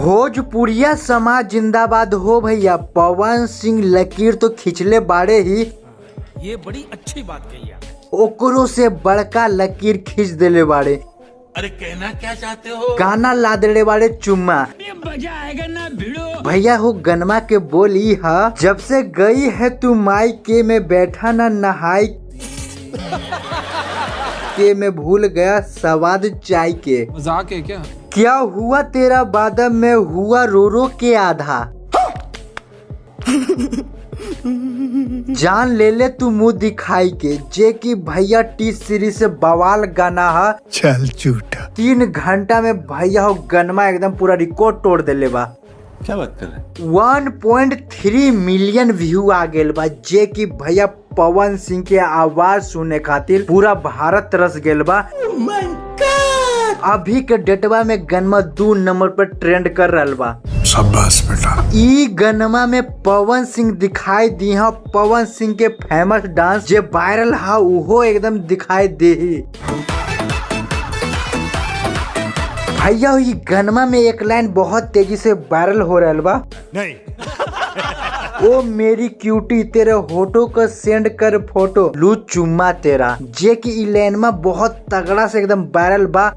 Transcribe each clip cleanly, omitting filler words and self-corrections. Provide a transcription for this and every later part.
भोजपुरिया समाज जिंदाबाद हो भैया। पवन सिंह लकीर तो खिंचले बाड़े ही, ये बड़ी अच्छी बात कही आप। ओकरो से बड़का लकीर खींच देले बाड़े। अरे कहना क्या चाहते हो? गाना ला देले बाड़े चुम्मा। ये मजा आएगा ना भिड़ो। भैया हो गनमा के बोली है, जब से गई है तू माई के में बैठा ना नहाई के मैं भूल गया स्वाद चाय के। मजाक है क्या? क्या हुआ तेरा बादम में हुआ रो रो के आधा। जान ले ले तू मुंह दिखाई के, जे की भैया टी सीरीज से बवाल गाना है। चल झूठा। 3 घंटा में भैया हो गनमा एकदम पूरा रिकॉर्ड तोड़ देले बा। क्या बात कर रहे हैं? 1.3 मिलियन व्यू आ गेल बा, जे की भैया पवन सिंह के आवाज सुने खातिर पूरा भारत तरस गेल बा। अभी के डेटवा में गनमा 2 नंबर पर ट्रेंड कर रहल बा। शाबाश बेटा। ई गनमा में पवन सिंह दिखाई दी है। पवन सिंह के फेमस डांस जे वायरल है उहो एकदम दिखाई दे। भैया ई गनमा में एक लाइन बहुत तेजी से वायरल हो रहल बा। नहीं। ओ मेरी क्यूटी तेरे होठों को सेंड कर फोटो लू चुम्मा तेरा, जे की ई लाइनमा बहुत तगड़ा से एकदम वायरल बा।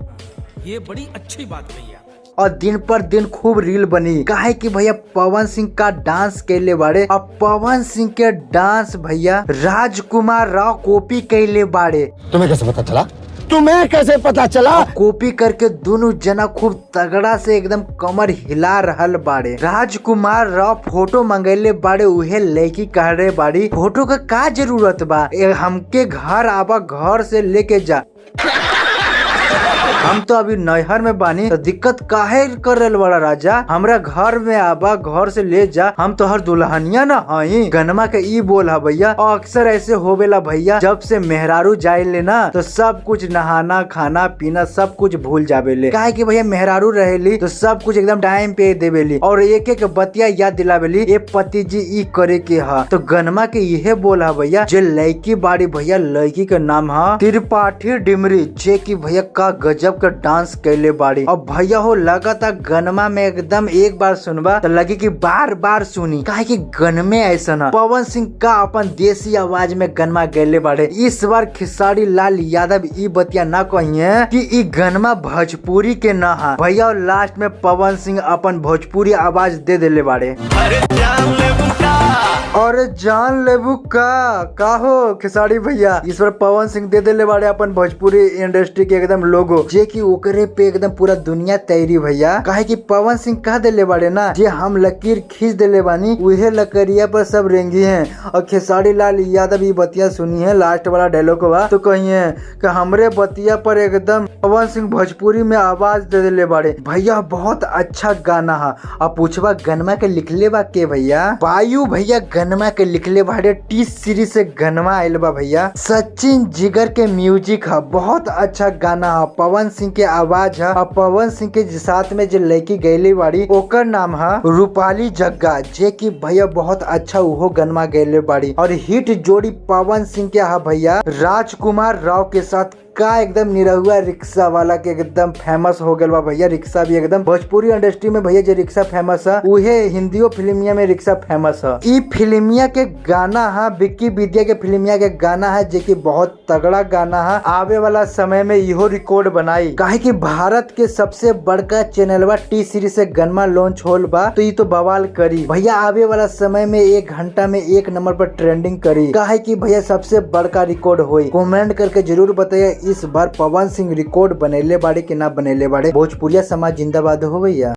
ये बड़ी अच्छी बात कही आप। और दिन पर दिन खूब रील बनी, काहे कि भैया पवन सिंह का डांस कैले बाड़े। और पवन सिंह के डांस भैया राजकुमार राव कॉपी कैले बाड़े। तुम्हें कैसे पता चला? तुम्हें कैसे पता चला? कॉपी करके दोनों जना खूब तगड़ा से एकदम कमर हिला रहल बाड़े। राजकुमार राव फोटो मंगेले बाड़े, उहे लड़की कह रहे बाड़ी फोटो का जरूरत बा, हमके घर आबा, घर से लेके जा। हम तो अभी नैहर में बानी, तो दिक्कत काहे कर रहे बड़ा राजा, हमरा घर में आबा, घर से ले जा, हम तो हर दुल्हनिया न हई। गनमा के ई बोल है भैया। और अक्सर ऐसे होवेला भैया, जब से मेहरारू जाए ले ना तो सब कुछ नहाना खाना पीना सब कुछ भूल जावेले। काहे कि भैया मेहरारू रहेली तो सब कुछ एकदम टाइम पे देवेली और एक एक बतिया याद दिलावेली, ए पति जी ई करे के है। तो गनमा के यहे बोल है भैया, जे लड़की बाड़ी भैया, लड़की के नाम है त्रिपाठी डिमरी, जे की भैया का गजब का डांस कैले बाड़ी। और भैया हो लगातार गनमा में एकदम एक बार सुनबा तो लगे कि बार बार सुनी, काहे कि गनमे ऐसा ना पवन सिंह का अपन देसी आवाज में गनमा गैले बाड़े। इस बार खेसारी लाल यादव ई बतिया ना कहिए कि ई गनमा भोजपुरी के ना है भैया। और लास्ट में पवन सिंह अपन भोजपुरी आवाज दे देले बाड़े। और जान लेबू का हो खेसारी भैया, इस बार पवन सिंह दे देले बाड़े अपन भोजपुरी इंडस्ट्री के एकदम लोगो, जे की ओकरे पे एकदम पूरा दुनिया तैयारी भैया। काहे कि पवन सिंह कह देले बाड़े ना, जे हम लकीर खींच देले बानी उहे लकड़िया पर सब रेंगी हैं। और खेसारी लाल यादव ये बतिया सुनी है, लास्ट वाला डायलॉग बा तो कहिए कि हमरे बतिया पर एकदम पवन सिंह भोजपुरी में आवाज दे देले बाड़े। भैया बहुत अच्छा गाना है। अब पूछबा गनमा के लिखले बा के भैया? वायु भैया गनमा के लिखले बाड़े। टी सीरीज से गनमा आयल बा भैया। सचिन जिगर के म्यूजिक है, बहुत अच्छा गाना है। पवन सिंह के आवाज है। और पवन सिंह के साथ में जो लड़की गैली बाड़ी ओकर नाम है रूपाली जग्गा, जे की भैया बहुत अच्छा उहो गनमा गैले बाड़ी। और हिट जोड़ी पवन सिंह के है भैया राजकुमार राव के साथ का एकदम निरहुआ रिक्शा वाला के एकदम फेमस हो गया बा भैया। रिक्शा भी एकदम भोजपुरी इंडस्ट्री में भैया जो रिक्शा फेमस है उहे हिंदियो फिल्मिया में रिक्शा फेमस है। ई फिल्मिया के गाना है, विक्की विद्या के फिल्मिया के गाना है, जो की बहुत तगड़ा गाना है। आवे वाला समय में इहो रिकॉर्ड बनाई, काहे कि भारत के सबसे बड़का चैनल बा टी सीरीज से गनमा लॉन्च होल बा, तो ये तो बवाल करी भैया। आवे वाला समय में 1 घंटा में 1 नंबर पर ट्रेंडिंग करी, काहे कि भैया सबसे बड़का रिकॉर्ड हुई। कमेंट करके जरूर बताइए इस बार पवन सिंह रिकॉर्ड बनेले बाड़े कि ना बनेले बाड़े। भोजपुरिया समाज जिंदाबाद हो भैया।